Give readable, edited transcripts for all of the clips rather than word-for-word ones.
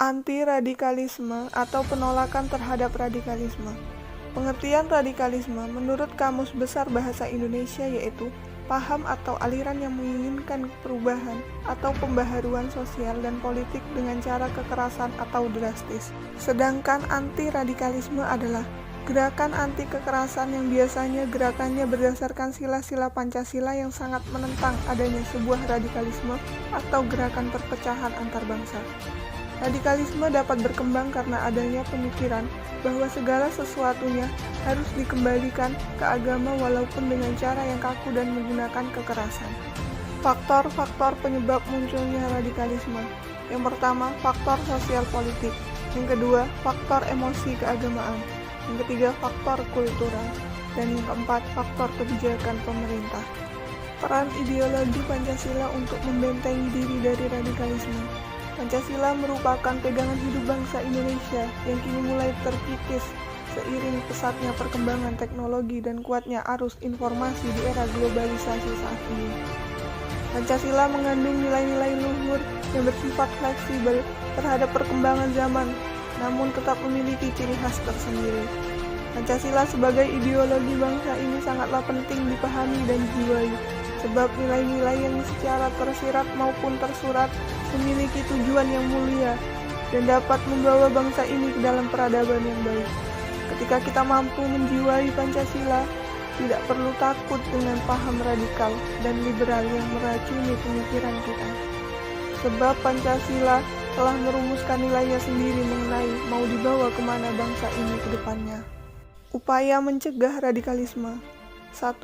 Anti-radikalisme atau penolakan terhadap radikalisme. Pengertian radikalisme menurut Kamus Besar Bahasa Indonesia yaitu paham atau aliran yang menginginkan perubahan atau pembaharuan sosial dan politik dengan cara kekerasan atau drastis. Sedangkan anti-radikalisme adalah gerakan anti kekerasan yang biasanya gerakannya berdasarkan sila-sila Pancasila yang sangat menentang adanya sebuah radikalisme atau gerakan perpecahan antar bangsa. Radikalisme dapat berkembang karena adanya pemikiran bahwa segala sesuatunya harus dikembalikan ke agama walaupun dengan cara yang kaku dan menggunakan kekerasan. Faktor-faktor penyebab munculnya radikalisme. Yang pertama, faktor sosial politik. Yang kedua, faktor emosi keagamaan. Yang ketiga, faktor kultural. Dan yang keempat, faktor kebijakan pemerintah. Peran ideologi Pancasila untuk membentengi diri dari radikalisme. Pancasila merupakan pegangan hidup bangsa Indonesia yang kini mulai terkikis seiring pesatnya perkembangan teknologi dan kuatnya arus informasi di era globalisasi saat ini. Pancasila mengandung nilai-nilai luhur yang bersifat fleksibel terhadap perkembangan zaman, namun tetap memiliki ciri khas tersendiri. Pancasila sebagai ideologi bangsa ini sangatlah penting dipahami dan dijiwai, sebab nilai-nilai yang secara tersirat maupun tersurat memiliki tujuan yang mulia dan dapat membawa bangsa ini ke dalam peradaban yang baik. Ketika kita mampu menjiwai Pancasila, tidak perlu takut dengan paham radikal dan liberal yang meracuni pemikiran kita. Sebab Pancasila telah merumuskan nilainya sendiri mengenai mau dibawa kemana bangsa ini ke depannya. Upaya mencegah radikalisme. 1.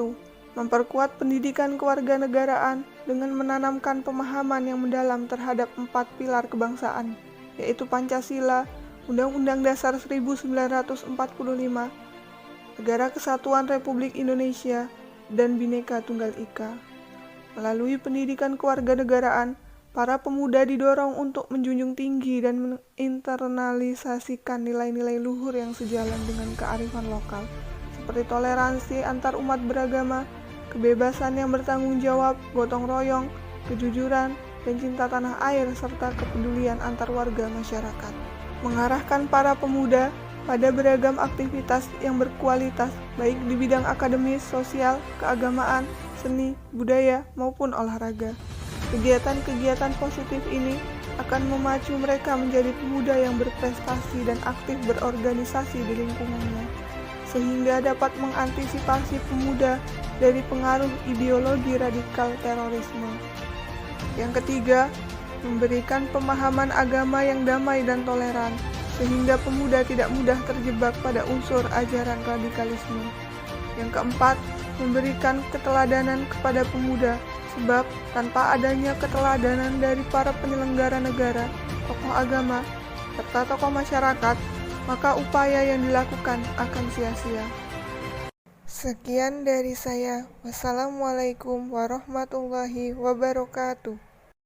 Memperkuat pendidikan kewarganegaraan dengan menanamkan pemahaman yang mendalam terhadap 4 pilar kebangsaan, yaitu Pancasila, Undang-Undang Dasar 1945, Negara Kesatuan Republik Indonesia, dan Bhinneka Tunggal Ika. Melalui pendidikan kewarganegaraan, para pemuda didorong untuk menjunjung tinggi dan menginternalisasikan nilai-nilai luhur yang sejalan dengan kearifan lokal, seperti toleransi antar umat beragama, kebebasan yang bertanggung jawab, gotong royong, kejujuran, dan cinta tanah air, serta kepedulian antar warga masyarakat. Mengarahkan para pemuda pada beragam aktivitas yang berkualitas, baik di bidang akademis, sosial, keagamaan, seni, budaya, maupun olahraga. Kegiatan-kegiatan positif ini akan memacu mereka menjadi pemuda yang berprestasi dan aktif berorganisasi di lingkungannya, sehingga dapat mengantisipasi pemuda dari pengaruh ideologi radikal terorisme. Yang ketiga, memberikan pemahaman agama yang damai dan toleran, sehingga pemuda tidak mudah terjebak pada unsur ajaran radikalisme. Yang keempat, memberikan keteladanan kepada pemuda, sebab tanpa adanya keteladanan dari para penyelenggara negara, tokoh agama, serta tokoh masyarakat, maka upaya yang dilakukan akan sia-sia. Sekian dari saya. Wassalamualaikum warahmatullahi wabarakatuh.